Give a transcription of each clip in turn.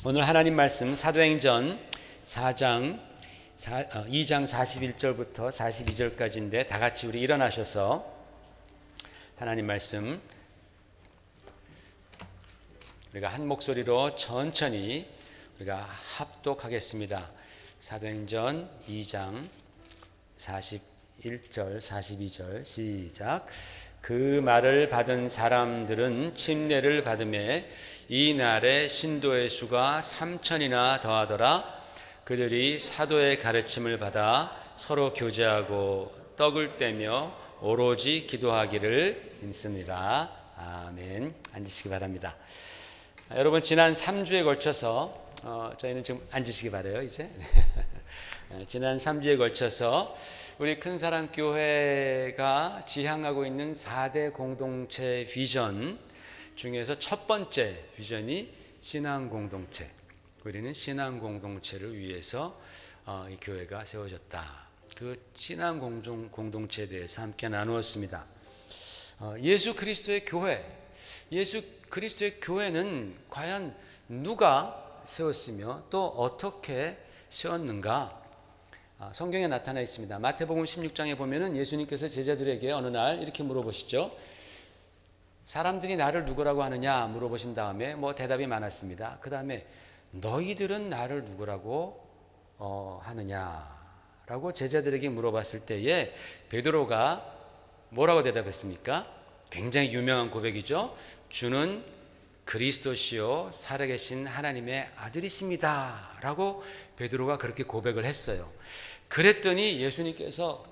오늘 하나님 말씀 사도행전 2장 41절부터 42절까지인데 다 같이 우리 일어나셔서 하나님 말씀 우리가 한 목소리로 천천히 우리가 합독하겠습니다. 사도행전 2장 41절 42절 시작. 그 말을 받은 사람들은 침례를 받음에 이 날에 신도의 수가 3,000이나 더하더라. 그들이 사도의 가르침을 받아 서로 교제하고 떡을 떼며 오로지 기도하기를 힘쓰니라. 아멘. 앉으시기 바랍니다. 여러분, 지난 3주에 걸쳐서 저희는 지금 앉으시기 바라요. 이제 지난 3주에 걸쳐서 우리 큰사랑교회가 지향하고 있는 4대 공동체 비전 중에서 첫 번째 비전이 신앙공동체. 우리는 신앙공동체를 위해서 이 교회가 세워졌다. 그 신앙공동체에 대해서 함께 나누었습니다. 예수 그리스도의 교회, 예수 그리스도의 교회는 과연 누가 세웠으며 또 어떻게 세웠는가? 성경에 나타나 있습니다. 마태복음 16장에 보면은 예수님께서 제자들에게 어느 날 이렇게 물어보시죠. 사람들이 나를 누구라고 하느냐 물어보신 다음에 대답이 많았습니다. 그 다음에 너희들은 나를 누구라고 하느냐라고 제자들에게 물어봤을 때에 베드로가 뭐라고 대답했습니까? 굉장히 유명한 고백이죠. 주는 그리스도시요 살아계신 하나님의 아들이십니다 라고 베드로가 그렇게 고백을 했어요. 그랬더니 예수님께서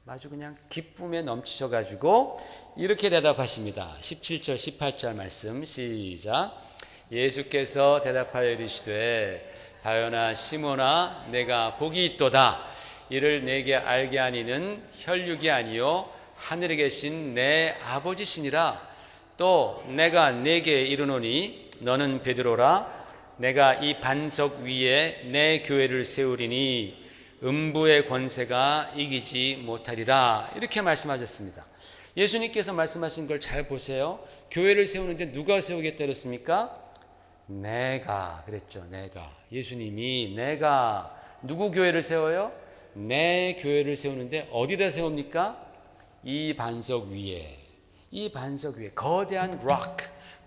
아주 그냥 기쁨에 넘치셔가지고 이렇게 대답하십니다. 17절 18절 말씀 시작. 예수께서 대답하여 이르시되 바요나 시몬아 내가 복이 있도다. 이를 내게 알게 하니는 혈육이 아니요 하늘에 계신 내 아버지시니라. 또 내가 네게 이르노니 너는 베드로라. 내가 이 반석 위에 내 교회를 세우리니 음부의 권세가 이기지 못하리라. 이렇게 말씀하셨습니다. 예수님께서 말씀하신 걸 잘 보세요. 교회를 세우는데 누가 세우겠다 그랬습니까? 내가 그랬죠. 내가. 예수님이 내가 누구 교회를 세워요? 내 교회를 세우는데 어디다 세웁니까? 이 반석 위에. 이 반석 위에 거대한 록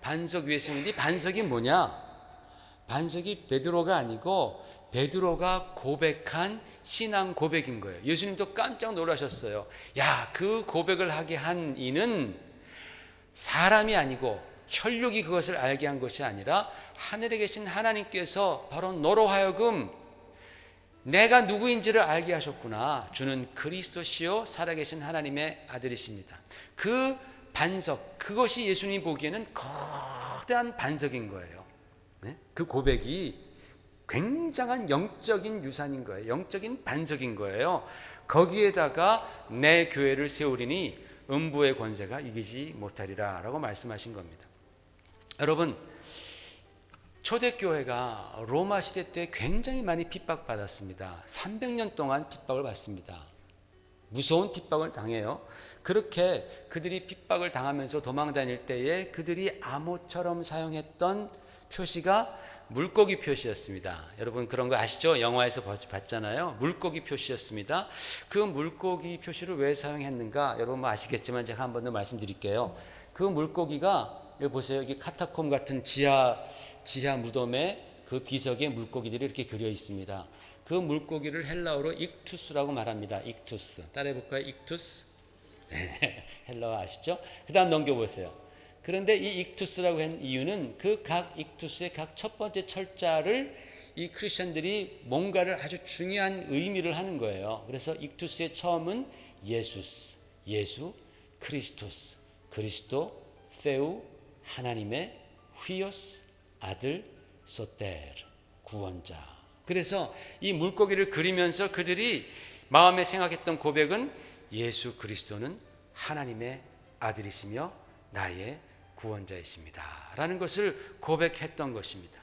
반석 위에 세우는데 이 반석이 뭐냐? 반석이 베드로가 아니고 베드로가 고백한 신앙 고백인 거예요. 예수님도 깜짝 놀라셨어요. 야, 그 고백을 하게 한 이는 사람이 아니고 혈육이 그것을 알게 한 것이 아니라 하늘에 계신 하나님께서 바로 너로 하여금 내가 누구인지를 알게 하셨구나. 주는 그리스도시요 살아계신 하나님의 아들이십니다. 그 반석, 그것이 예수님 보기에는 거대한 반석인 거예요. 네? 그 고백이 굉장한 영적인 유산인 거예요. 영적인 반석인 거예요. 거기에다가 내 교회를 세우리니 음부의 권세가 이기지 못하리라 라고 말씀하신 겁니다. 여러분, 초대교회가 로마 시대 때 굉장히 많이 핍박받았습니다. 300년 동안 핍박을 받습니다. 무서운 핍박을 당해요. 그렇게 그들이 핍박을 당하면서 도망다닐 때에 그들이 암호처럼 사용했던 표시가 물고기 표시였습니다. 여러분 그런 거 아시죠? 영화에서 봤잖아요. 물고기 표시였습니다. 그 물고기 표시를 왜 사용했는가? 여러분 아시겠지만 제가 한 번 더 말씀드릴게요. 그 물고기가 여기 보세요. 여기 카타콤 같은 지하 무덤에 그 비석에 물고기들이 이렇게 그려 있습니다. 그 물고기를 헬라어로 익투스라고 말합니다. 익투스. 따라해볼까요? 익투스. 헬라어 아시죠? 그 다음 넘겨보세요. 그런데 이 익투스라고 한 이유는 그 각 익투스의 각 첫 번째 철자를 이 크리스천들이 뭔가를 아주 중요한 의미를 하는 거예요. 그래서 익투스의 처음은 예수스, 예수, 크리스토스, 그리스도, 세우, 하나님의 휘오스, 아들, 소테르, 구원자. 그래서 이 물고기를 그리면서 그들이 마음에 생각했던 고백은 예수 그리스도는 하나님의 아들이시며 나의 구원자이십니다 라는 것을 고백했던 것입니다.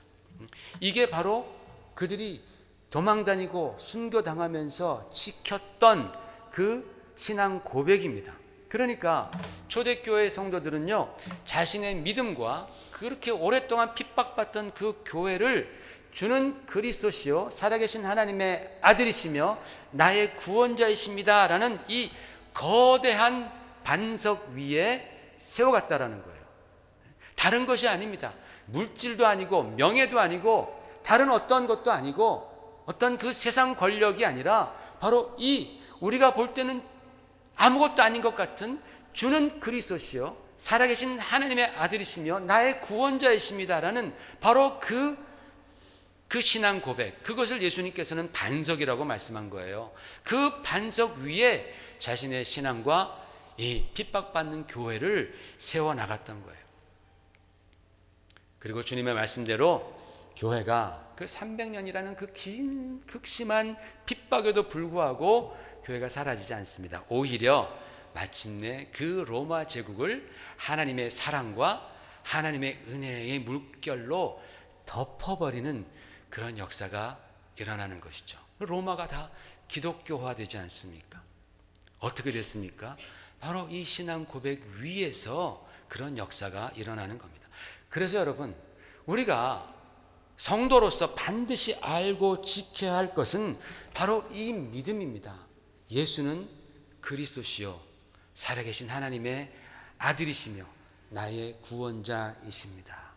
이게 바로 그들이 도망다니고 순교당하면서 지켰던 그 신앙 고백입니다. 그러니까 초대교회 성도들은요 자신의 믿음과 그렇게 오랫동안 핍박받던 그 교회를 주는 그리스도시요 살아계신 하나님의 아들이시며 나의 구원자이십니다 라는 이 거대한 반석 위에 세워갔다라는 거예요. 다른 것이 아닙니다. 물질도 아니고 명예도 아니고 다른 어떤 것도 아니고 어떤 그 세상 권력이 아니라 바로 이 우리가 볼 때는 아무것도 아닌 것 같은 주는 그리스도시요 살아계신 하나님의 아들이시며 나의 구원자이십니다라는 바로 그 신앙 고백, 그것을 예수님께서는 반석이라고 말씀한 거예요. 그 반석 위에 자신의 신앙과 이 핍박받는 교회를 세워나갔던 거예요. 그리고 주님의 말씀대로 교회가 그 300년이라는 그 긴 극심한 핍박에도 불구하고 교회가 사라지지 않습니다. 오히려 마침내 그 로마 제국을 하나님의 사랑과 하나님의 은혜의 물결로 덮어버리는 그런 역사가 일어나는 것이죠. 로마가 다 기독교화되지 않습니까? 어떻게 됐습니까? 바로 이 신앙 고백 위에서 그런 역사가 일어나는 겁니다. 그래서 여러분, 우리가 성도로서 반드시 알고 지켜야 할 것은 바로 이 믿음입니다. 예수는 그리스도시요 살아계신 하나님의 아들이시며 나의 구원자이십니다.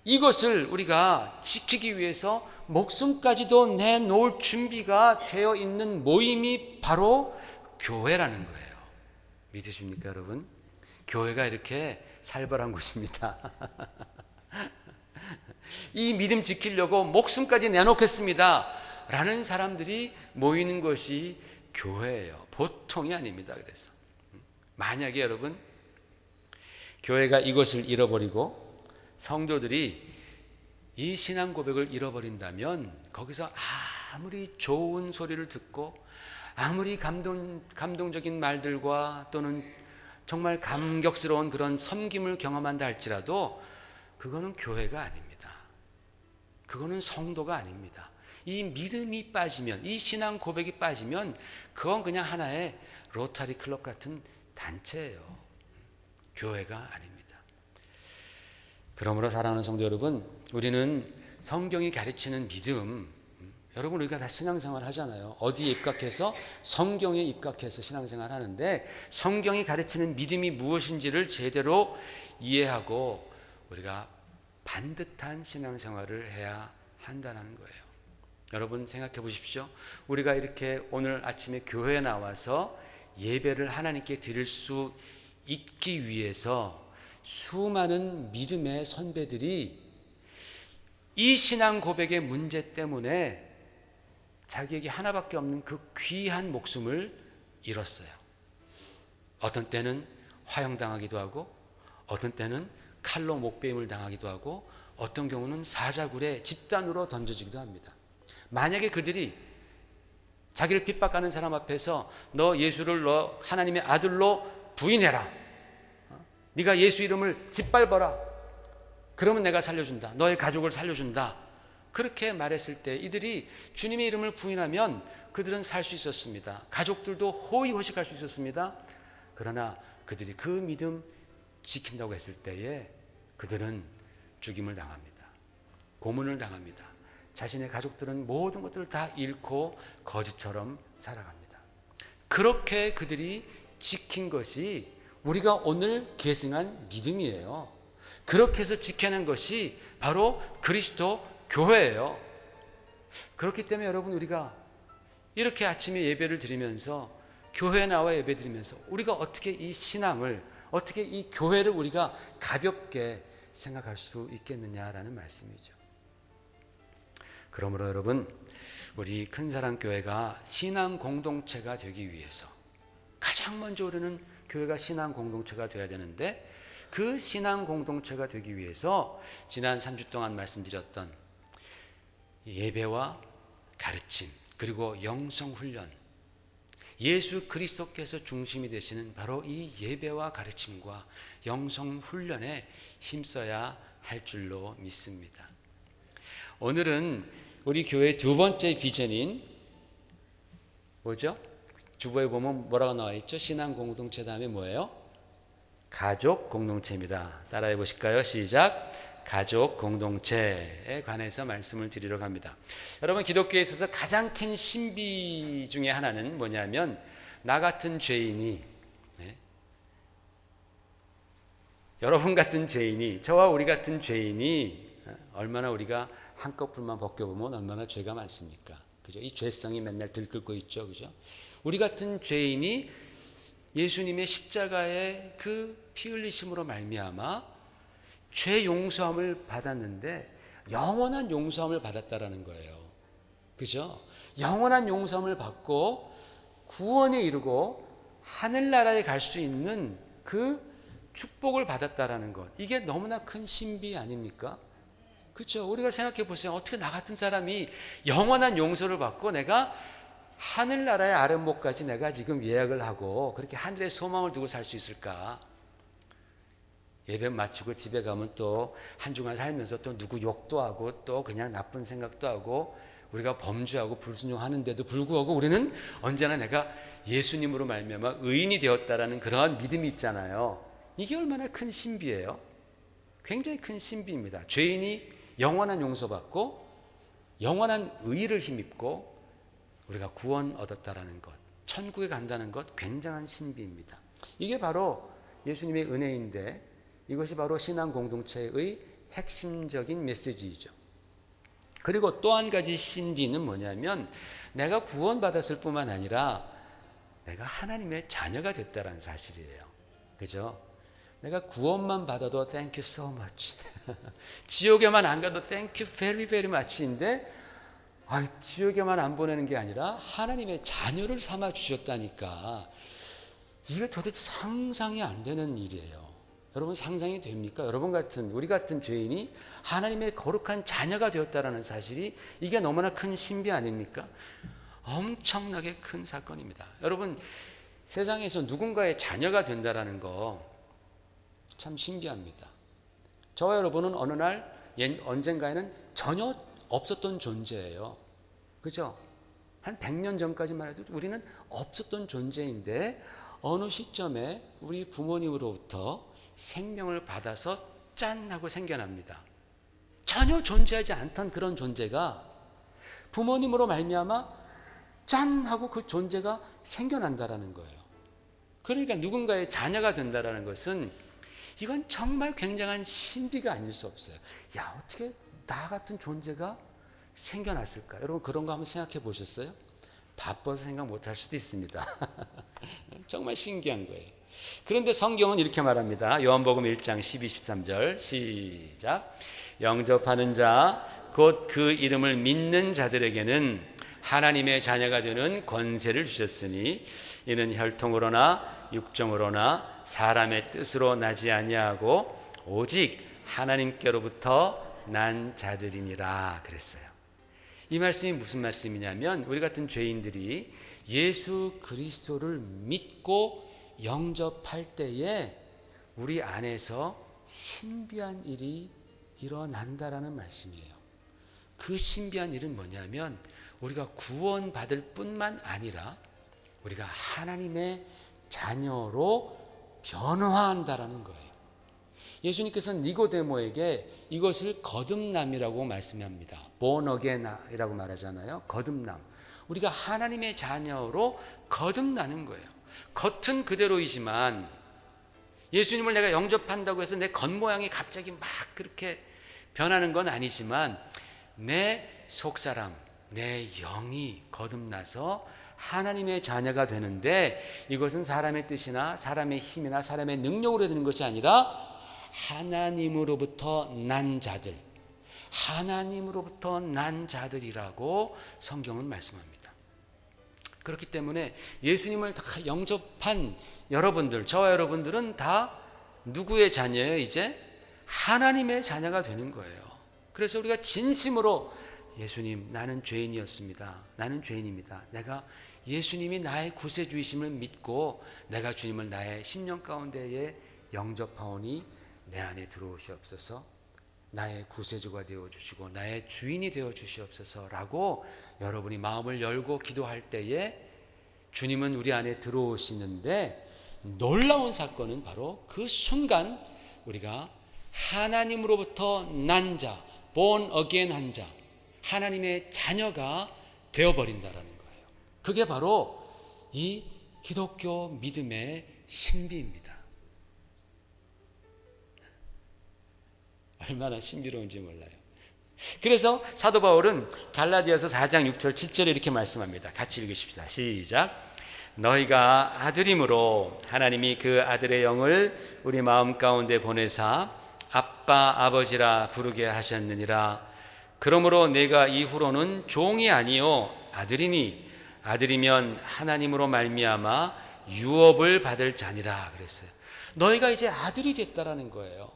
이것을 우리가 지키기 위해서 목숨까지도 내놓을 준비가 되어 있는 모임이 바로 교회라는 거예요. 믿으십니까 여러분? 교회가 이렇게 살벌한 곳입니다. 이 믿음 지키려고 목숨까지 내놓겠습니다 라는 사람들이 모이는 것이 교회예요. 보통이 아닙니다. 그래서 만약에 여러분 교회가 이것을 잃어버리고 성도들이 이 신앙 고백을 잃어버린다면 거기서 아무리 좋은 소리를 듣고 아무리 감동적인 말들과 또는 정말 감격스러운 그런 섬김을 경험한다 할지라도 그거는 교회가 아닙니다. 그거는 성도가 아닙니다. 이 믿음이 빠지면, 이 신앙 고백이 빠지면 그건 그냥 하나의 로타리 클럽 같은 단체예요. 교회가 아닙니다. 그러므로 사랑하는 성도 여러분, 우리는 성경이 가르치는 믿음, 여러분 우리가 다 신앙생활 하잖아요. 어디에 입각해서? 성경에 입각해서 신앙생활 하는데 성경이 가르치는 믿음이 무엇인지를 제대로 이해하고 우리가 반듯한 신앙생활을 해야 한다는 거예요. 여러분 생각해 보십시오. 우리가 이렇게 오늘 아침에 교회에 나와서 예배를 하나님께 드릴 수 있기 위해서 수많은 믿음의 선배들이 이 신앙 고백의 문제 때문에 자기에게 하나밖에 없는 그 귀한 목숨을 잃었어요. 어떤 때는 화형당하기도 하고 어떤 때는 칼로 목베임을 당하기도 하고 어떤 경우는 사자굴에 집단으로 던져지기도 합니다. 만약에 그들이 자기를 핍박하는 사람 앞에서 너 예수를 너 하나님의 아들로 부인해라, 네가 예수 이름을 짓밟아라, 그러면 내가 살려준다, 너의 가족을 살려준다, 그렇게 말했을 때 이들이 주님의 이름을 부인하면 그들은 살 수 있었습니다. 가족들도 호의호식할 수 있었습니다. 그러나 그들이 그 믿음 지킨다고 했을 때에 그들은 죽임을 당합니다. 고문을 당합니다. 자신의 가족들은 모든 것들을 다 잃고 거지처럼 살아갑니다. 그렇게 그들이 지킨 것이 우리가 오늘 계승한 믿음이에요. 그렇게 해서 지켜낸 것이 바로 그리스도 교회예요. 그렇기 때문에 여러분 우리가 이렇게 아침에 예배를 드리면서 교회에 나와 예배 드리면서 우리가 어떻게 이 신앙을, 어떻게 이 교회를 우리가 가볍게 생각할 수 있겠느냐라는 말씀이죠. 그러므로 여러분, 우리 큰사랑교회가 신앙 공동체가 되기 위해서 가장 먼저 우리는 교회가 신앙 공동체가 되어야 되는데, 그 신앙 공동체가 되기 위해서 지난 3주 동안 말씀드렸던 예배와 가르침, 그리고 영성훈련, 예수 그리스도께서 중심이 되시는 바로 이 예배와 가르침과 영성훈련에 힘써야 할 줄로 믿습니다. 오늘은 우리 교회의 두 번째 비전인 뭐죠? 주보에 보면 뭐라고 나와 있죠? 신앙 공동체 다음에 뭐예요? 가족 공동체입니다. 따라해 보실까요? 시작. 가족 공동체에 관해서 말씀을 드리려고 합니다. 여러분, 기독교에 있어서 가장 큰 신비 중에 하나는 뭐냐면, 나 같은 죄인이, 여러분 같은 죄인이, 저와 우리 같은 죄인이 얼마나 우리가 한꺼풀만 벗겨보면 얼마나 죄가 많습니까? 그죠? 이 죄성이 맨날 들끓고 있죠. 그죠? 우리 같은 죄인이 예수님의 십자가의 그 피 흘리심으로 말미암아 죄 용서함을 받았는데 영원한 용서함을 받았다라는 거예요. 그죠? 영원한 용서함을 받고 구원에 이르고 하늘나라에 갈 수 있는 그 축복을 받았다라는 것. 이게 너무나 큰 신비 아닙니까? 그렇죠? 우리가 생각해 보세요. 어떻게 나 같은 사람이 영원한 용서를 받고 내가 하늘나라의 아름목까지 내가 지금 예약을 하고 그렇게 하늘에 소망을 두고 살 수 있을까? 예배 마치고 집에 가면 또 한 주간 살면서 또 누구 욕도 하고 또 그냥 나쁜 생각도 하고 우리가 범죄하고 불순종하는데도 불구하고 우리는 언제나 내가 예수님으로 말미암아 의인이 되었다라는 그러한 믿음이 있잖아요. 이게 얼마나 큰 신비예요. 굉장히 큰 신비입니다. 죄인이 영원한 용서받고 영원한 의를 힘입고 우리가 구원 얻었다라는 것, 천국에 간다는 것, 굉장한 신비입니다. 이게 바로 예수님의 은혜인데 이것이 바로 신앙 공동체의 핵심적인 메시지이죠. 그리고 또 한 가지 신비는 뭐냐면 내가 구원받았을 뿐만 아니라 내가 하나님의 자녀가 됐다는 사실이에요. 그죠? 내가 구원만 받아도 thank you so much. 지옥에만 안 가도 thank you very very much인데 지옥에만 안 보내는 게 아니라 하나님의 자녀를 삼아 주셨다니까 이게 도대체 상상이 안 되는 일이에요. 여러분 상상이 됩니까? 여러분 같은 우리 같은 죄인이 하나님의 거룩한 자녀가 되었다라는 사실이 이게 너무나 큰 신비 아닙니까? 엄청나게 큰 사건입니다. 여러분 세상에서 누군가의 자녀가 된다라는 거 참 신비합니다. 저와 여러분은 어느 날 언젠가에는 전혀 없었던 존재예요. 그죠? 한 100년 전까지만 해도 우리는 없었던 존재인데 어느 시점에 우리 부모님으로부터 생명을 받아서 짠 하고 생겨납니다. 전혀 존재하지 않던 그런 존재가 부모님으로 말미암아 짠 하고 그 존재가 생겨난다라는 거예요. 그러니까 누군가의 자녀가 된다라는 것은 이건 정말 굉장한 신비가 아닐 수 없어요. 야, 어떻게 나 같은 존재가 생겨났을까? 여러분 그런 거 한번 생각해 보셨어요? 바빠서 생각 못 할 수도 있습니다. 정말 신기한 거예요. 그런데 성경은 이렇게 말합니다. 요한복음 1장 12, 13절 시작. 영접하는 자 곧 그 이름을 믿는 자들에게는 하나님의 자녀가 되는 권세를 주셨으니 이는 혈통으로나 육정으로나 사람의 뜻으로 나지 아니하고 오직 하나님께로부터 난 자들이니라 그랬어요. 이 말씀이 무슨 말씀이냐면 우리 같은 죄인들이 예수 그리스도를 믿고 영접할 때에 우리 안에서 신비한 일이 일어난다라는 말씀이에요. 그 신비한 일은 뭐냐면 우리가 구원받을 뿐만 아니라 우리가 하나님의 자녀로 변화한다라는 거예요. 예수님께서는 니고데모에게 이것을 거듭남이라고 말씀합니다. born again이라고 말하잖아요. 거듭남. 우리가 하나님의 자녀로 거듭나는 거예요. 겉은 그대로이지만 예수님을 내가 영접한다고 해서 내 겉모양이 갑자기 막 그렇게 변하는 건 아니지만 내 속사람, 내 영이 거듭나서 하나님의 자녀가 되는데 이것은 사람의 뜻이나 사람의 힘이나 사람의 능력으로 되는 것이 아니라 하나님으로부터 난 자들, 하나님으로부터 난 자들이라고 성경은 말씀합니다. 그렇기 때문에 예수님을 다 영접한 여러분들, 저와 여러분들은 다 누구의 자녀예요? 이제 하나님의 자녀가 되는 거예요. 그래서 우리가 진심으로 예수님, 나는 죄인이었습니다. 나는 죄인입니다. 내가 예수님이 나의 구세주이심을 믿고 내가 주님을 나의 심령 가운데에 영접하오니 내 안에 들어오시옵소서. 나의 구세주가 되어주시고 나의 주인이 되어주시옵소서라고 여러분이 마음을 열고 기도할 때에 주님은 우리 안에 들어오시는데 놀라운 사건은 바로 그 순간 우리가 하나님으로부터 난 자, born again 한 자, 하나님의 자녀가 되어버린다라는 거예요. 그게 바로 이 기독교 믿음의 신비입니다. 얼마나 신비로운지 몰라요. 그래서 사도 바울은 갈라디아서 4장 6절 7절에 이렇게 말씀합니다. 같이 읽으십시다. 시작. 너희가 아들임으로 하나님이 그 아들의 영을 우리 마음 가운데 보내사 아빠 아버지라 부르게 하셨느니라. 그러므로 내가 이후로는 종이 아니요 아들이니 아들이면 하나님으로 말미암아 유업을 받을 자니라 그랬어요. 너희가 이제 아들이 됐다라는 거예요.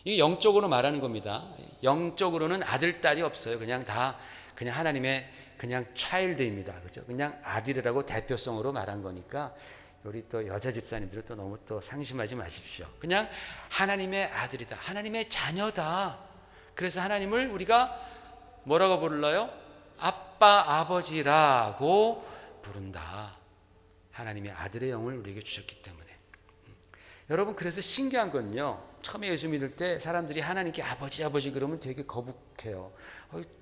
이게 영적으로 말하는 겁니다. 영적으로는 아들 딸이 없어요. 그냥 하나님의 그냥 차일드입니다. 그렇죠? 그냥 아들이라고 대표성으로 말한 거니까 우리 또 여자 집사님들은 또 너무 또 상심하지 마십시오. 그냥 하나님의 아들이다. 하나님의 자녀다. 그래서 하나님을 우리가 뭐라고 불러요? 아빠 아버지라고 부른다. 하나님의 아들의 영을 우리에게 주셨기 때문에. 여러분, 그래서 신기한 건요, 처음에 예수 믿을 때 사람들이 하나님께 아버지 그러면 되게 거북해요.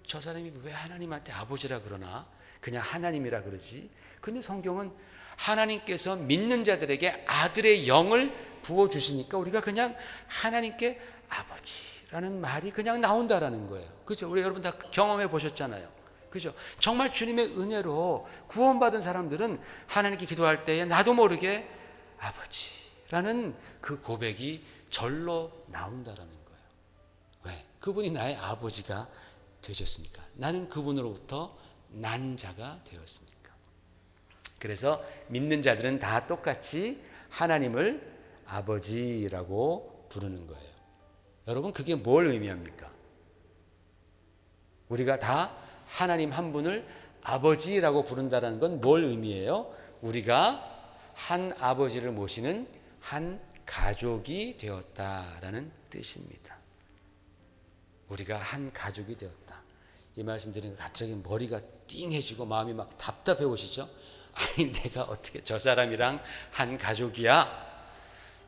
저 사람이 왜 하나님한테 아버지라 그러나? 그냥 하나님이라 그러지. 근데 성경은 하나님께서 믿는 자들에게 아들의 영을 부어주시니까 우리가 그냥 하나님께 아버지라는 말이 그냥 나온다라는 거예요. 그죠? 우리 여러분 다 경험해 보셨잖아요. 그죠? 정말 주님의 은혜로 구원받은 사람들은 하나님께 기도할 때에 나도 모르게 아버지라는 그 고백이 절로 나온다라는 거예요. 왜? 그분이 나의 아버지가 되셨으니까. 나는 그분으로부터 난 자가 되었으니까. 그래서 믿는 자들은 다 똑같이 하나님을 아버지라고 부르는 거예요. 여러분, 그게 뭘 의미합니까? 우리가 다 하나님 한 분을 아버지라고 부른다는 건 뭘 의미해요? 우리가 한 아버지를 모시는 한 가족이 되었다라는 뜻입니다. 우리가 한 가족이 되었다. 이 말씀 드리니까 갑자기 머리가 띵해지고 마음이 막 답답해 오시죠? 아니, 내가 어떻게 저 사람이랑 한 가족이야?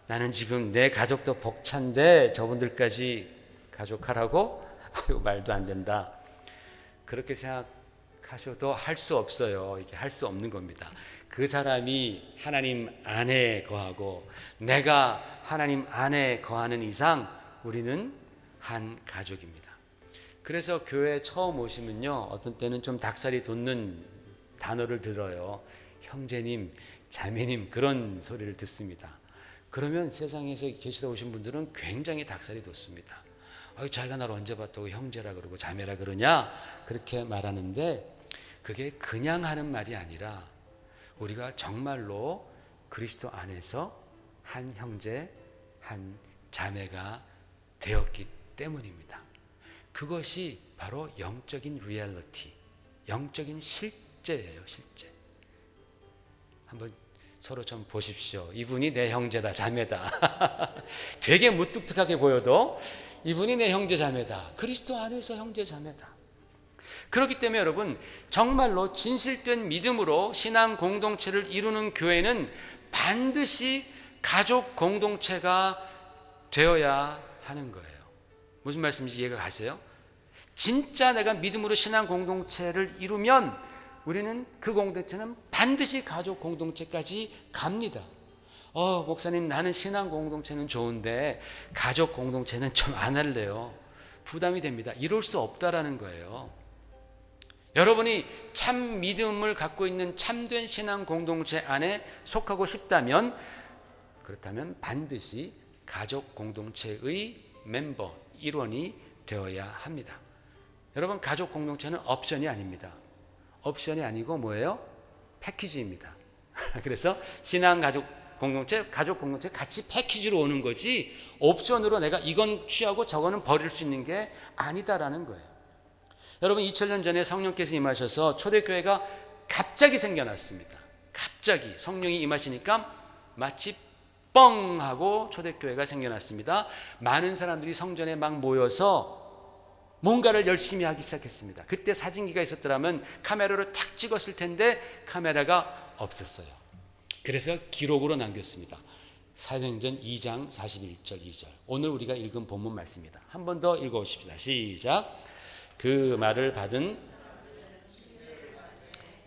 나는 지금 내 가족도 벅찬데 저분들까지 가족하라고? 아유, 말도 안 된다. 그렇게 생각하셔도 할 수 없어요. 이게 할 수 없는 겁니다. 그 사람이 하나님 안에 거하고 내가 하나님 안에 거하는 이상 우리는 한 가족입니다. 그래서 교회에 처음 오시면요, 어떤 때는 좀 닭살이 돋는 단어를 들어요. 형제님, 자매님, 그런 소리를 듣습니다. 그러면 세상에서 계시다 오신 분들은 굉장히 닭살이 돋습니다. 자기가 나를 언제 봤다고 형제라 그러고 자매라 그러냐? 그렇게 말하는데 그게 그냥 하는 말이 아니라 우리가 정말로 그리스도 안에서 한 형제, 한 자매가 되었기 때문입니다. 그것이 바로 영적인 리얼리티, 영적인 실제예요, 실제. 한번 서로 좀 보십시오. 이분이 내 형제다, 자매다. 되게 무뚝뚝하게 보여도 이분이 내 형제, 자매다. 그리스도 안에서 형제, 자매다. 그렇기 때문에 여러분, 정말로 진실된 믿음으로 신앙 공동체를 이루는 교회는 반드시 가족 공동체가 되어야 하는 거예요. 무슨 말씀인지 이해가 가세요? 진짜 내가 믿음으로 신앙 공동체를 이루면 우리는 그 공동체는 반드시 가족 공동체까지 갑니다. 목사님, 나는 신앙 공동체는 좋은데 가족 공동체는 좀 안 할래요. 부담이 됩니다. 이럴 수 없다라는 거예요. 여러분이 참 믿음을 갖고 있는 참된 신앙 공동체 안에 속하고 싶다면, 그렇다면 반드시 가족 공동체의 멤버, 일원이 되어야 합니다. 여러분, 가족 공동체는 옵션이 아닙니다. 옵션이 아니고 뭐예요? 패키지입니다. 그래서 신앙 가족 공동체, 가족 공동체 같이 패키지로 오는 거지 옵션으로 내가 이건 취하고 저거는 버릴 수 있는 게 아니다라는 거예요. 여러분, 2000년 전에 성령께서 임하셔서 초대교회가 갑자기 생겨났습니다. 갑자기 성령이 임하시니까 마치 뻥 하고 초대교회가 생겨났습니다. 많은 사람들이 성전에 막 모여서 뭔가를 열심히 하기 시작했습니다. 그때 사진기가 있었더라면 카메라로 탁 찍었을 텐데 카메라가 없었어요. 그래서 기록으로 남겼습니다. 사도행전 2장 41절 2절. 오늘 우리가 읽은 본문 말씀입니다. 한 번 더 읽어보십시다. 시작. 그 말을 받은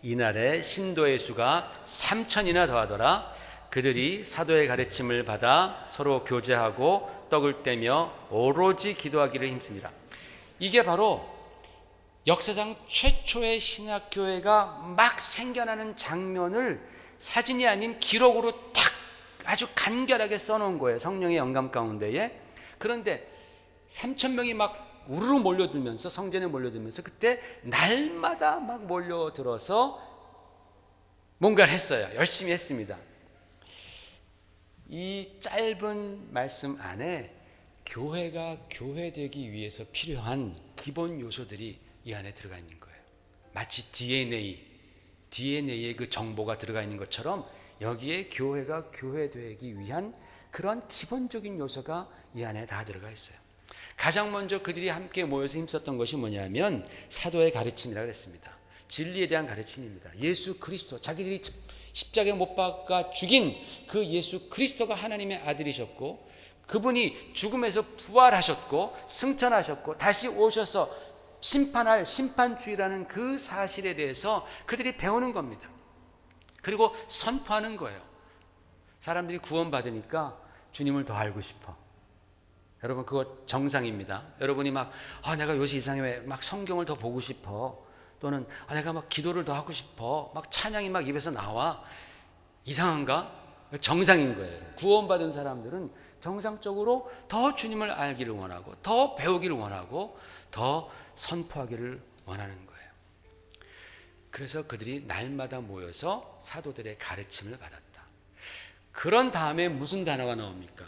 이날에 신도의 수가 3,000이나 더하더라. 그들이 사도의 가르침을 받아 서로 교제하고 떡을 떼며 오로지 기도하기를 힘쓰니라. 이게 바로 역사상 최초의 신약교회가 막 생겨나는 장면을 사진이 아닌 기록으로 탁 아주 간결하게 써놓은 거예요. 성령의 영감 가운데에. 그런데 3,000명이 막 우르르 몰려들면서, 성전에 몰려들면서 그때 날마다 막 몰려들어서 뭔가를 했어요. 열심히 했습니다. 이 짧은 말씀 안에 교회가 교회되기 위해서 필요한 기본 요소들이 이 안에 들어가 있는 거예요. 마치 DNA에 그 정보가 들어가 있는 것처럼 여기에 교회가 교회되기 위한 그런 기본적인 요소가 이 안에 다 들어가 있어요. 가장 먼저 그들이 함께 모여서 힘썼던 것이 뭐냐면 사도의 가르침이라고 했습니다. 진리에 대한 가르침입니다. 예수 그리스도, 자기들이 십자가에 못 박아 죽인 그 예수 그리스도가 하나님의 아들이셨고, 그분이 죽음에서 부활하셨고 승천하셨고 다시 오셔서 심판할 심판주의라는 그 사실에 대해서 그들이 배우는 겁니다. 그리고 선포하는 거예요. 사람들이 구원받으니까 주님을 더 알고 싶어. 여러분, 그거 정상입니다. 여러분이 막 내가 요새 이상해, 막 성경을 더 보고 싶어, 또는 내가 막 기도를 더 하고 싶어, 막 찬양이 막 입에서 나와. 이상한가? 정상인 거예요. 구원받은 사람들은 정상적으로 더 주님을 알기를 원하고, 더 배우기를 원하고, 더 선포하기를 원하는 거예요. 그래서 그들이 날마다 모여서 사도들의 가르침을 받았다. 그런 다음에 무슨 단어가 나옵니까?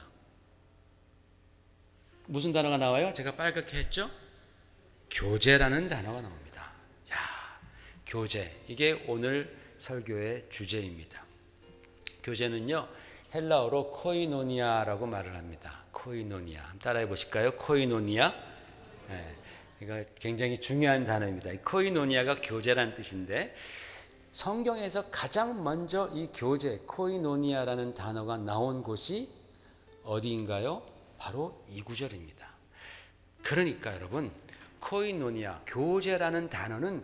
무슨 단어가 나와요? 제가 빨갛게 했죠? 교제라는 단어가 나옵니다. 교제. 이게 오늘 설교의 주제입니다. 교제는요, 헬라어로 코이노니아라고 말을 합니다. 코이노니아. 한번 따라해 보실까요? 코이노니아. 네, 이거 굉장히 중요한 단어입니다. 이 코이노니아가 교제라는 뜻인데, 성경에서 가장 먼저 이 교제, 코이노니아라는 단어가 나온 곳이 어디인가요? 바로 이 구절입니다. 그러니까 여러분, 코이노니아, 교제라는 단어는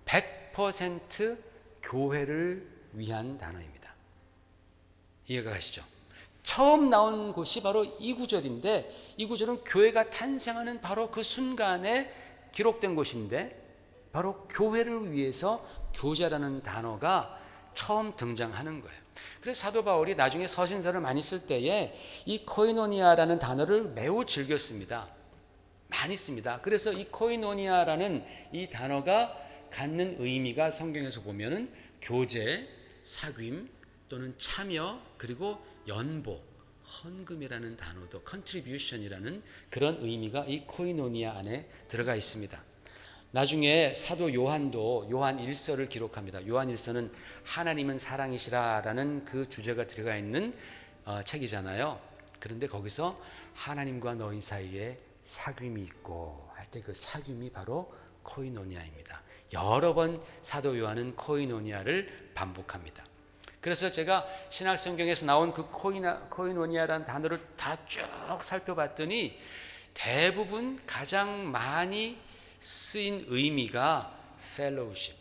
100% 교회를 위한 단어입니다. 이해가 가시죠? 처음 나온 곳이 바로 이 구절인데, 이 구절은 교회가 탄생하는 바로 그 순간에 기록된 곳인데, 바로 교회를 위해서 교제라는 단어가 처음 등장하는 거예요. 그래서 사도 바울이 나중에 서신서를 많이 쓸 때에 이 코이노니아라는 단어를 매우 즐겼습니다. 많이 씁니다. 그래서 이 코이노니아라는 이 단어가 갖는 의미가 성경에서 보면은 교제, 사귐 또는 참여, 그리고 연보, 헌금이라는 단어도, contribution이라는 그런 의미가 이 코이노니아 안에 들어가 있습니다. 나중에 사도 요한도 요한 1서를 기록합니다. 요한 1서는 하나님은 사랑이시라라는 그 주제가 들어가 있는 책이잖아요. 그런데 거기서 하나님과 너희 사이에 사귐이 있고 할 때 그 사귐이 바로 코이노니아입니다. 여러 번 사도 요한은 코이노니아를 반복합니다. 그래서 제가 신약 성경에서 나온 그 코이노니아라는 단어를 다 쭉 살펴봤더니 대부분 가장 많이 쓰인 의미가 fellowship,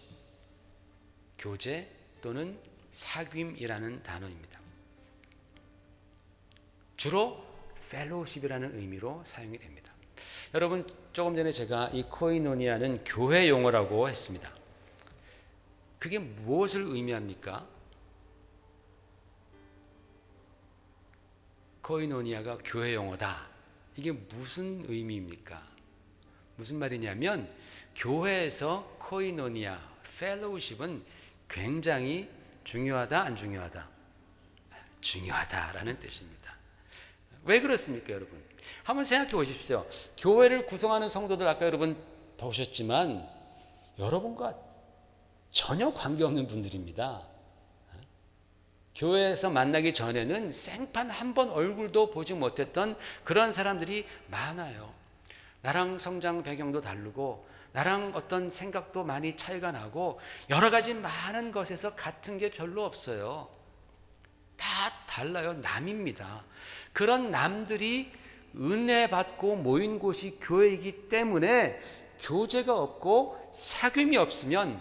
교제 또는 사귐이라는 단어입니다. 주로 fellowship이라는 의미로 사용이 됩니다. 여러분, 조금 전에 제가 이 코이노니아는 교회 용어라고 했습니다. 그게 무엇을 의미합니까? 코이노니아가 교회 용어다. 이게 무슨 의미입니까? 무슨 말이냐면, 교회에서 코이노니아, 펠로우십은 굉장히 중요하다, 안 중요하다? 중요하다라는 뜻입니다. 왜 그렇습니까, 여러분? 한번 생각해 보십시오. 교회를 구성하는 성도들, 아까 여러분 보셨지만 여러분과 전혀 관계없는 분들입니다. 교회에서 만나기 전에는 생판 한 번 얼굴도 보지 못했던 그런 사람들이 많아요. 나랑 성장 배경도 다르고, 나랑 어떤 생각도 많이 차이가 나고, 여러 가지 많은 것에서 같은 게 별로 없어요. 달라요. 남입니다. 그런 남들이 은혜 받고 모인 곳이 교회이기 때문에 교제가 없고 사귐이 없으면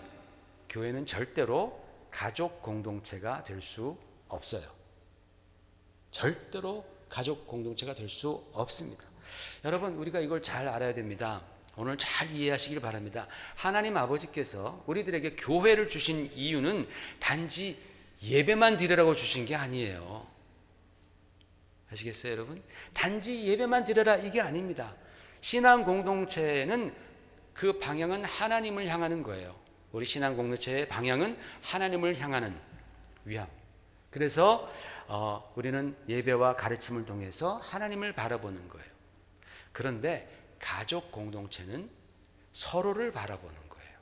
교회는 절대로 가족 공동체가 될 수 없어요. 절대로 가족 공동체가 될 수 없습니다. 여러분, 우리가 이걸 잘 알아야 됩니다. 오늘 잘 이해하시길 바랍니다. 하나님 아버지께서 우리들에게 교회를 주신 이유는 단지 예배만 드리라고 주신 게 아니에요. 아시겠어요, 여러분? 단지 예배만 드려라 이게 아닙니다. 신앙 공동체는 그 방향은 하나님을 향하는 거예요. 우리 신앙 공동체의 방향은 하나님을 향하는 위함. 그래서 우리는 예배와 가르침을 통해서 하나님을 바라보는 거예요. 그런데 가족 공동체는 서로를 바라보는 거예요.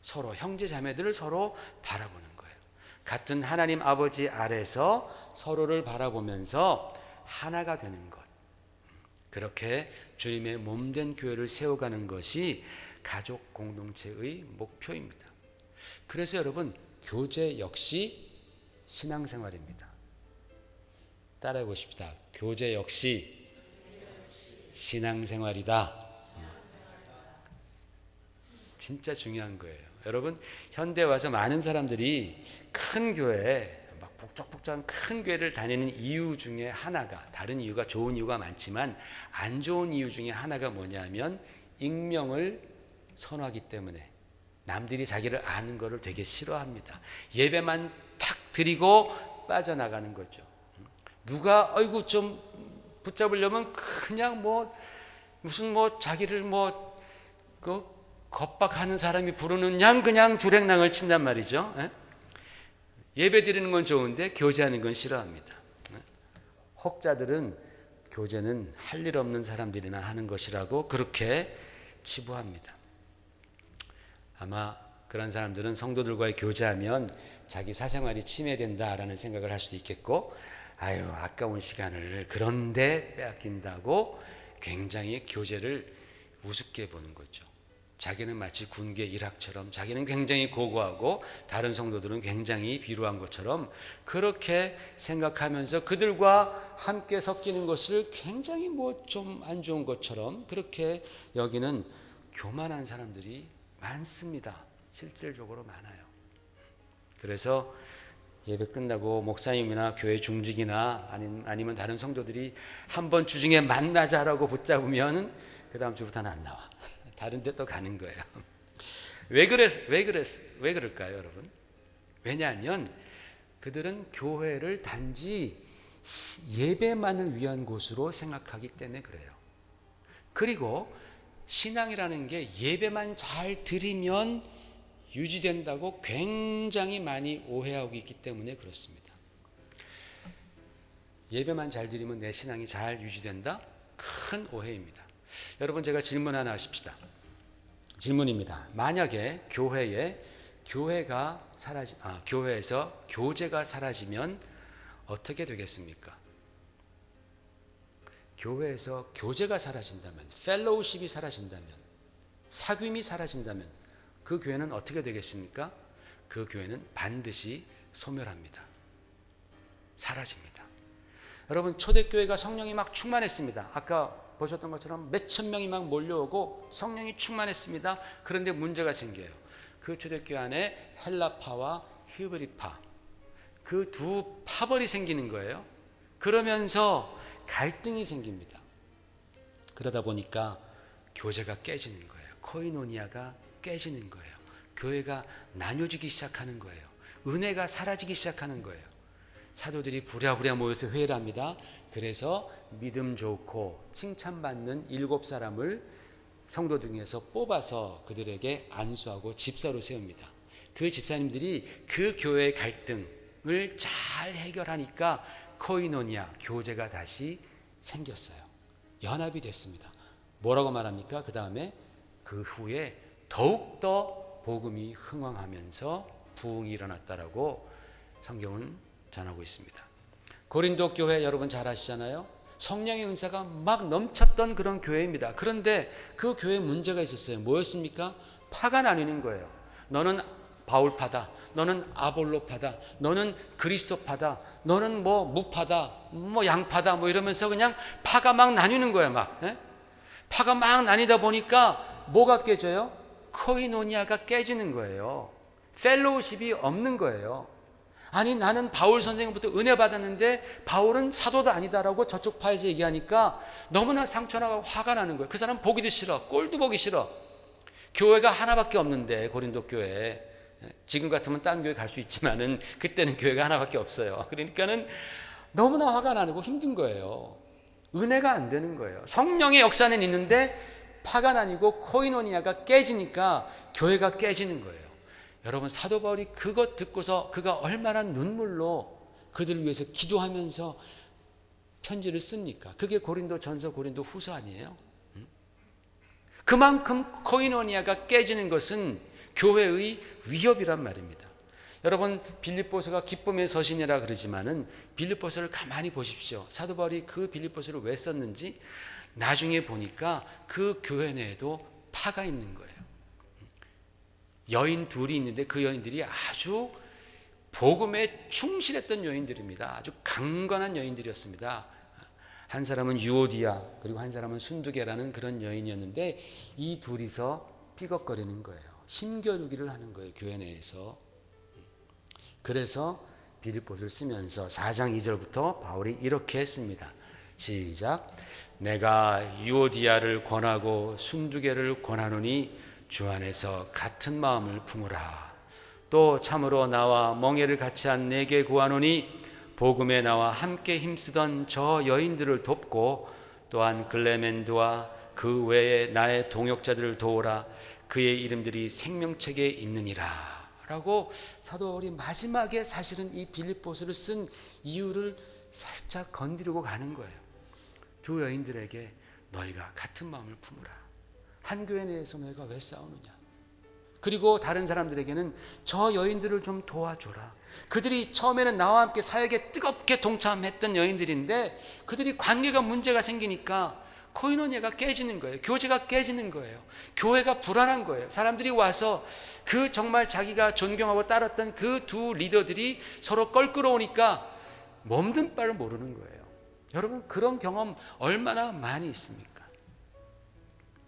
서로 형제 자매들을 서로 바라보는 거예요. 같은 하나님 아버지 아래서 서로를 바라보면서 하나가 되는 것. 그렇게 주님의 몸된 교회를 세워가는 것이 가족 공동체의 목표입니다. 그래서 여러분, 교제 역시 신앙생활입니다. 따라해 보십시다. 교제 역시 신앙생활이다. 진짜 중요한 거예요. 여러분, 현대 와서 많은 사람들이 큰 교회, 막 북적북적한 큰 교회를 다니는 이유 중에 하나가, 다른 이유가 좋은 이유가 많지만 안 좋은 이유 중에 하나가 뭐냐면 익명을 선호하기 때문에 남들이 자기를 아는 것을 되게 싫어합니다. 예배만 탁 드리고 빠져나가는 거죠. 누가 아이고 좀 붙잡으려면 그냥 무슨 자기를 겁박하는 사람이 부르는 그냥 주랭랑을 친단 말이죠. 예배 드리는 건 좋은데 교제하는 건 싫어합니다. 혹자들은 교제는 할 일 없는 사람들이나 하는 것이라고 그렇게 치부합니다. 아마 그런 사람들은 성도들과의 교제하면 자기 사생활이 침해된다라는 생각을 할 수도 있겠고, 아까운 시간을 그런데 빼앗긴다고 굉장히 교제를 우습게 보는 거죠. 자기는 마치 군계 일학처럼 자기는 굉장히 고고하고 다른 성도들은 굉장히 비루한 것처럼 그렇게 생각하면서 그들과 함께 섞이는 것을 굉장히 좀 안 좋은 것처럼 그렇게 여기는 교만한 사람들이 많습니다. 실질적으로 많아요. 그래서 예배 끝나고 목사님이나 교회 중직이나 아니면 다른 성도들이 한번 주중에 만나자라고 붙잡으면 그 다음 주부터는 안 나와. 다른 데 또 가는 거예요. 왜 그럴까요, 여러분? 왜냐하면 그들은 교회를 단지 예배만을 위한 곳으로 생각하기 때문에 그래요. 그리고 신앙이라는 게 예배만 잘 드리면 유지된다고 굉장히 많이 오해하고 있기 때문에 그렇습니다. 예배만 잘 드리면 내 신앙이 잘 유지된다? 큰 오해입니다. 여러분, 제가 질문 하나 하십시다. 질문입니다. 만약에 교회에서 교제가 사라지면 어떻게 되겠습니까? 교회에서 교제가 사라진다면, 펠로우십이 사라진다면, 사귐이 사라진다면 그 교회는 어떻게 되겠습니까? 그 교회는 반드시 소멸합니다. 사라집니다. 여러분, 초대교회가 성령이 막 충만했습니다. 아까 보셨던 것처럼 몇천 명이 막 몰려오고 성령이 충만했습니다. 그런데 문제가 생겨요. 그 초대교회 안에 헬라파와 히브리파, 그 두 파벌이 생기는 거예요. 그러면서 갈등이 생깁니다. 그러다 보니까 교제가 깨지는 거예요. 코이노니아가 깨지는 거예요. 교회가 나뉘어지기 시작하는 거예요. 은혜가 사라지기 시작하는 거예요. 사도들이 부랴부랴 모여서 회의를 합니다. 그래서 믿음 좋고 칭찬받는 7사람을 성도 중에서 뽑아서 그들에게 안수하고 집사로 세웁니다. 그 집사님들이 그 교회의 갈등을 잘 해결하니까 코이노니아, 교제가 다시 생겼어요. 연합이 됐습니다. 뭐라고 말합니까? 그 후에 더욱더 복음이 흥왕하면서 부흥이 일어났다라고 성경은 전하고 있습니다. 고린도 교회 여러분 잘 아시잖아요. 성령의 은사가 막 넘쳤던 그런 교회입니다. 그런데 그 교회에 문제가 있었어요. 뭐였습니까? 파가 나뉘는 거예요. 너는 바울파다, 너는 아볼로파다, 너는 그리스도파다, 너는 뭐 무파다, 뭐 양파다, 뭐 이러면서 그냥 파가 막 나뉘는 거예요. 막 파가 막 나뉘다 보니까 뭐가 깨져요? 코이노니아가 깨지는 거예요. 펠로우십이 없는 거예요. 아니, 나는 바울 선생님부터 은혜 받았는데 바울은 사도도 아니다라고 저쪽 파에서 얘기하니까 너무나 상처나고 화가 나는 거예요. 그 사람 보기도 싫어, 꼴도 보기 싫어. 교회가 하나밖에 없는데, 고린도 교회, 지금 같으면 딴 교회 갈 수 있지만은 그때는 교회가 하나밖에 없어요. 그러니까는 너무나 화가 나고 힘든 거예요. 은혜가 안 되는 거예요. 성령의 역사는 있는데 파가 나뉘고 코이노니아가 깨지니까 교회가 깨지는 거예요. 여러분, 사도 바울이 그것 듣고서 그가 얼마나 눈물로 그들을 위해서 기도하면서 편지를 씁니까? 그게 고린도 전서, 고린도 후서 아니에요? 그만큼 코이노니아가 깨지는 것은 교회의 위협이란 말입니다. 여러분, 빌립보서가 기쁨의 서신이라 그러지만은 빌립보서를 가만히 보십시오. 사도 바울이 그 빌립보서를 왜 썼는지 나중에 보니까 그 교회 내에도 파가 있는 거예요. 여인 둘이 있는데 그 여인들이 아주 복음에 충실했던 여인들입니다. 아주 강건한 여인들이었습니다. 한 사람은 유오디아, 그리고 한 사람은 순두계라는 그런 여인이었는데 이 둘이서 삐걱거리는 거예요. 힘겨루기를 하는 거예요, 교회 내에서. 그래서 빌립보서를 쓰면서 4장 2절부터 바울이 이렇게 했습니다. 시작. 내가 유오디아를 권하고 순두계를 권하노니 주 안에서 같은 마음을 품으라. 또 참으로 나와 멍에를 같이 한 내게 구하노니 복음에 나와 함께 힘쓰던 저 여인들을 돕고 또한 글레멘드와 그 외에 나의 동역자들을 도우라. 그의 이름들이 생명책에 있느니라 라고 사도 바울이 마지막에 사실은 이 빌립보서를 쓴 이유를 살짝 건드리고 가는 거예요. 두 여인들에게 너희가 같은 마음을 품으라. 한 교회 내에서 너희가 왜 싸우느냐. 그리고 다른 사람들에게는 저 여인들을 좀 도와줘라. 그들이 처음에는 나와 함께 사역에 뜨겁게 동참했던 여인들인데 그들이 관계가 문제가 생기니까 코이노니아가 깨지는 거예요. 교제가 깨지는 거예요. 교회가 불안한 거예요. 사람들이 와서 그 정말 자기가 존경하고 따랐던 그 두 리더들이 서로 껄끄러우니까 몸든 바를 모르는 거예요. 여러분, 그런 경험 얼마나 많이 있습니까?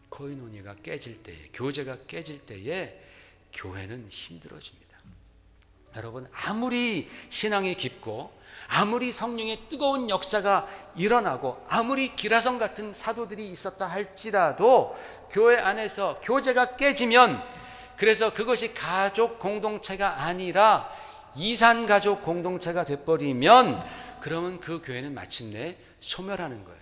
코이노니아가 깨질 때에, 교제가 깨질 때에 교회는 힘들어집니다. 여러분, 아무리 신앙이 깊고 아무리 성령의 뜨거운 역사가 일어나고 아무리 기라성 같은 사도들이 있었다 할지라도 교회 안에서 교제가 깨지면, 그래서 그것이 가족 공동체가 아니라 이산가족 공동체가 돼버리면 그러면 그 교회는 마침내 소멸하는 거예요.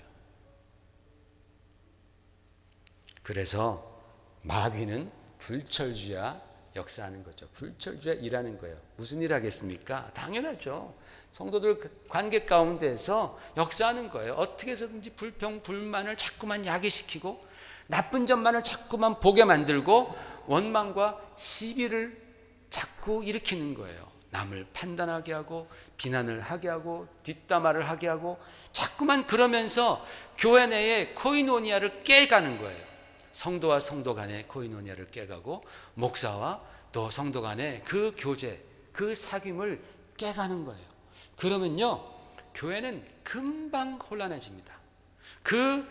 그래서 마귀는 불철주야 역사하는 거죠. 불철주야 일하는 거예요. 무슨 일 하겠습니까? 당연하죠. 성도들 관계 가운데서 역사하는 거예요. 어떻게 해서든지 불평, 불만을 자꾸만 야기시키고 나쁜 점만을 자꾸만 보게 만들고 원망과 시비를 자꾸 일으키는 거예요. 남을 판단하게 하고 비난을 하게 하고 뒷담화를 하게 하고 자꾸만 그러면서 교회 내에 코이노니아를 깨가는 거예요. 성도와 성도 간의 코이노니아를 깨가고 목사와 또 성도 간의 그 교제, 그 사귐을 깨가는 거예요. 그러면요, 교회는 금방 혼란해집니다. 그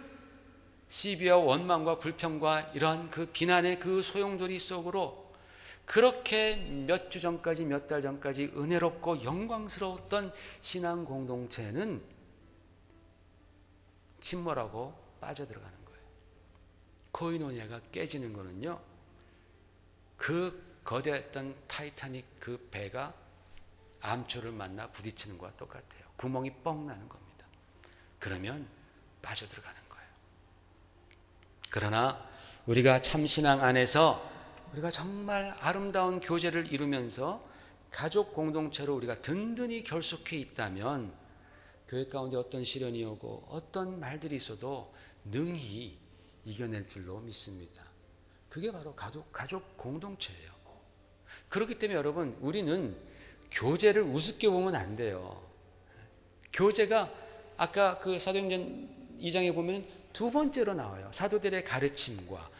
시비와 원망과 불평과 이런 그 비난의 그 소용돌이 속으로 그렇게 몇 주 전까지, 몇 달 전까지 은혜롭고 영광스러웠던 신앙 공동체는 침몰하고 빠져들어가는 거예요. 코이노니아가 깨지는 거는요, 그 거대했던 타이타닉 그 배가 암초를 만나 부딪히는 것과 똑같아요. 구멍이 뻥 나는 겁니다. 그러면 빠져들어가는 거예요. 그러나 우리가 참신앙 안에서 우리가 정말 아름다운 교제를 이루면서 가족 공동체로 우리가 든든히 결속해 있다면 교회 가운데 어떤 시련이 오고 어떤 말들이 있어도 능히 이겨낼 줄로 믿습니다. 그게 바로 가족 공동체예요. 그렇기 때문에 여러분, 우리는 교제를 우습게 보면 안 돼요. 교제가 아까 그 사도행전 2장에 보면 두 번째로 나와요. 사도들의 가르침과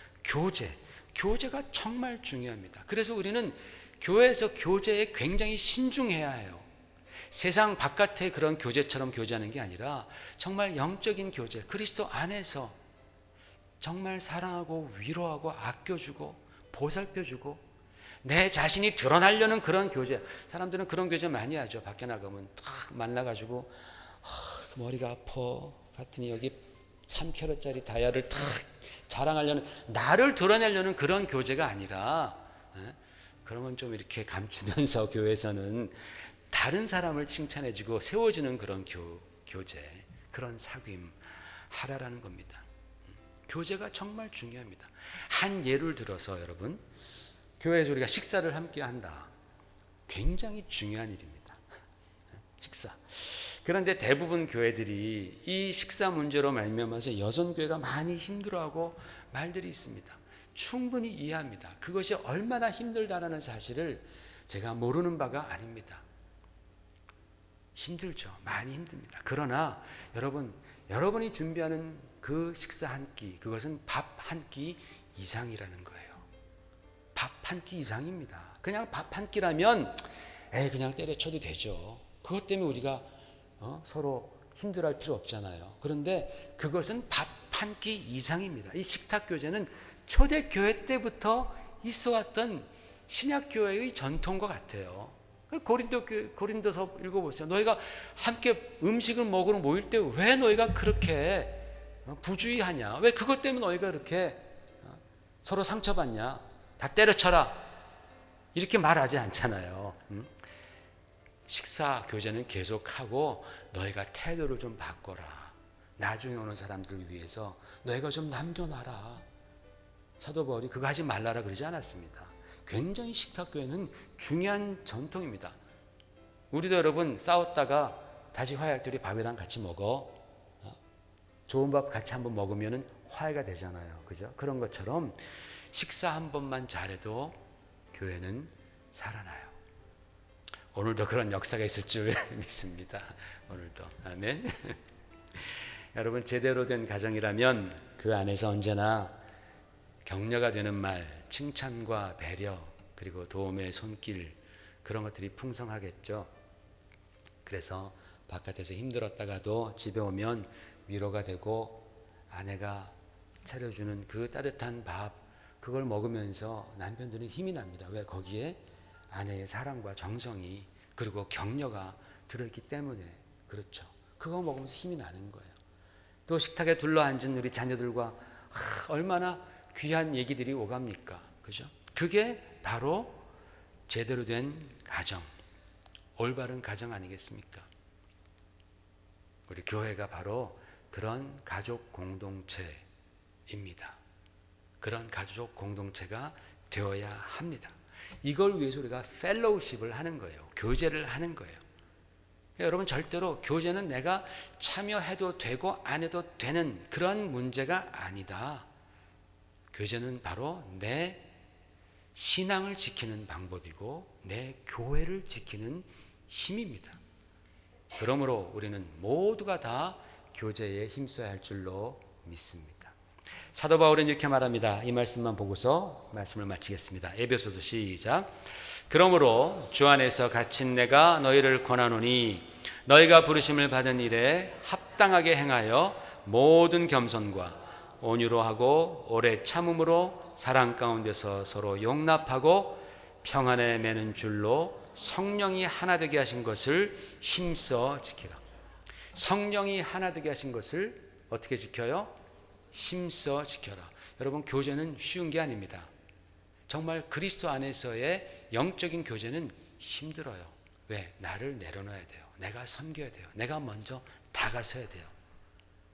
교제가 정말 중요합니다. 그래서 우리는 교회에서 교제에 굉장히 신중해야 해요. 세상 바깥의 그런 교제처럼 교제하는 게 아니라 정말 영적인 교제, 그리스도 안에서 정말 사랑하고 위로하고 아껴주고 보살펴주고 내 자신이 드러나려는 그런 교제. 사람들은 그런 교제 많이 하죠. 밖에 나가면 딱 만나가지고 머리가 아파 같으니 여기 3캐럿짜리 다이아를 딱 자랑하려는, 나를 드러내려는 그런 교제가 아니라, 그런 건 좀 이렇게 감추면서 교회에서는 다른 사람을 칭찬해주고 세워주는 그런 교제, 그런 사귐 하라라는 겁니다. 교제가 정말 중요합니다. 한 예를 들어서 여러분, 교회에서 우리가 식사를 함께 한다. 굉장히 중요한 일입니다. 식사. 그런데 대부분 교회들이 이 식사 문제로 말미암아서 여성교회가 많이 힘들어하고 말들이 있습니다. 충분히 이해합니다. 그것이 얼마나 힘들다라는 사실을 제가 모르는 바가 아닙니다. 힘들죠. 많이 힘듭니다. 그러나 여러분이 준비하는 그 식사 한 끼, 그것은 밥 한 끼 이상이라는 거예요. 밥 한 끼 이상입니다. 그냥 밥 한 끼라면 그냥 때려쳐도 되죠. 그것 때문에 우리가 서로 힘들어할 필요 없잖아요. 그런데 그것은 밥 한 끼 이상입니다. 이 식탁교제는 초대교회 때부터 있어왔던 신약교회의 전통과 같아요. 고린도서 읽어보세요. 너희가 함께 음식을 먹으러 모일 때 왜 너희가 그렇게 부주의하냐? 왜 그것 때문에 너희가 그렇게 서로 상처받냐? 다 때려쳐라. 이렇게 말하지 않잖아요. 식사 교제는 계속하고 너희가 태도를 좀 바꿔라. 나중에 오는 사람들을 위해서 너희가 좀 남겨놔라. 사도 바울이 그거 하지 말라라 그러지 않았습니다. 굉장히 식탁교회는 중요한 전통입니다. 우리도 여러분 싸웠다가 다시 화해할 때 우리 밥이랑 같이 먹어. 좋은 밥 같이 한번 먹으면 화해가 되잖아요. 그죠? 그런 것처럼 식사 한 번만 잘해도 교회는 살아나요. 오늘도 그런 역사가 있을 줄 믿습니다. 오늘도. 아멘. 여러분, 제대로 된 가정이라면 그 안에서 언제나 격려가 되는 말, 칭찬과 배려, 그리고 도움의 손길, 그런 것들이 풍성하겠죠. 그래서 바깥에서 힘들었다가도 집에 오면 위로가 되고 아내가 차려주는 그 따뜻한 밥, 그걸 먹으면서 남편들은 힘이 납니다. 왜? 거기에 아내의 사랑과 정성이 그리고 격려가 들어있기 때문에. 그렇죠. 그거 먹으면서 힘이 나는 거예요. 또 식탁에 둘러앉은 우리 자녀들과 얼마나 귀한 얘기들이 오갑니까? 그죠? 그게 바로 제대로 된 가정, 올바른 가정 아니겠습니까? 우리 교회가 바로 그런 가족 공동체입니다. 그런 가족 공동체가 되어야 합니다. 이걸 위해서 우리가 펠로우십을 하는 거예요. 교제를 하는 거예요. 여러분, 절대로 교제는 내가 참여해도 되고 안 해도 되는 그런 문제가 아니다. 교제는 바로 내 신앙을 지키는 방법이고 내 교회를 지키는 힘입니다. 그러므로 우리는 모두가 다 교제에 힘써야 할 줄로 믿습니다. 사도 바울은 이렇게 말합니다. 이 말씀만 보고서 말씀을 마치겠습니다. 에베소서 시작. 그러므로 주 안에서 갇힌 내가 너희를 권하노니 너희가 부르심을 받은 일에 합당하게 행하여 모든 겸손과 온유로 하고 오래 참음으로 사랑 가운데서 서로 용납하고 평안에 매는 줄로 성령이 하나 되게 하신 것을 힘써 지키라. 성령이 하나 되게 하신 것을 어떻게 지켜요? 힘써 지켜라. 여러분, 교제는 쉬운 게 아닙니다. 정말 그리스도 안에서의 영적인 교제는 힘들어요. 왜? 나를 내려놔야 돼요. 내가 섬겨야 돼요. 내가 먼저 다가서야 돼요.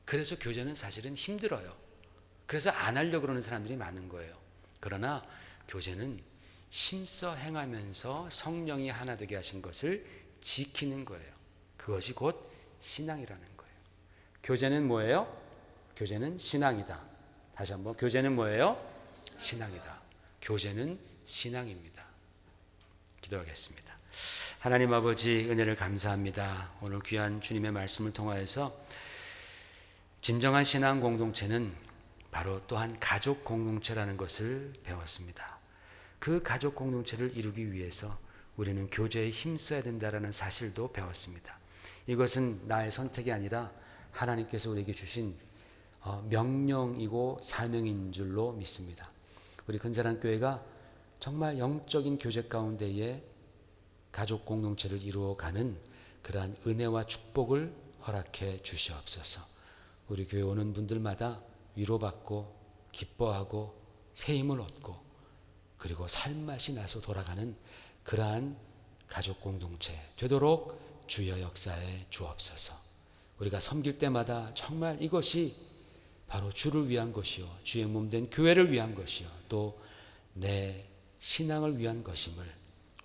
그래서 교제는 사실은 힘들어요. 그래서 안 하려고 그러는 사람들이 많은 거예요. 그러나 교제는 힘써 행하면서 성령이 하나 되게 하신 것을 지키는 거예요. 그것이 곧 신앙이라는 거예요. 교제는 뭐예요? 교제는 신앙이다. 다시 한번, 교제는 뭐예요? 신앙이다. 교제는 신앙입니다. 기도하겠습니다. 하나님 아버지, 은혜를 감사합니다. 오늘 귀한 주님의 말씀을 통하여서 진정한 신앙 공동체는 바로 또한 가족 공동체라는 것을 배웠습니다. 그 가족 공동체를 이루기 위해서 우리는 교제에 힘써야 된다는 사실도 배웠습니다. 이것은 나의 선택이 아니라 하나님께서 우리에게 주신 명령이고 사명인 줄로 믿습니다. 우리 근사랑교회가 정말 영적인 교제 가운데에 가족 공동체를 이루어가는 그러한 은혜와 축복을 허락해 주시옵소서. 우리 교회 오는 분들마다 위로받고 기뻐하고 새 힘을 얻고 그리고 살맛이 나서 돌아가는 그러한 가족 공동체 되도록 주여 역사해 주옵소서. 우리가 섬길 때마다 정말 이것이 바로 주를 위한 것이요 주의 몸된 교회를 위한 것이요 또 내 신앙을 위한 것임을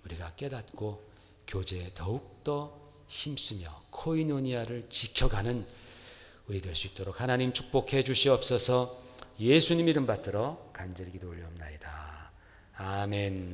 우리가 깨닫고 교제에 더욱더 힘쓰며 코이노니아를 지켜가는 우리 될 수 있도록 하나님 축복해 주시옵소서. 예수님 이름 받들어 간절히 기도 올려옵나이다. 아멘.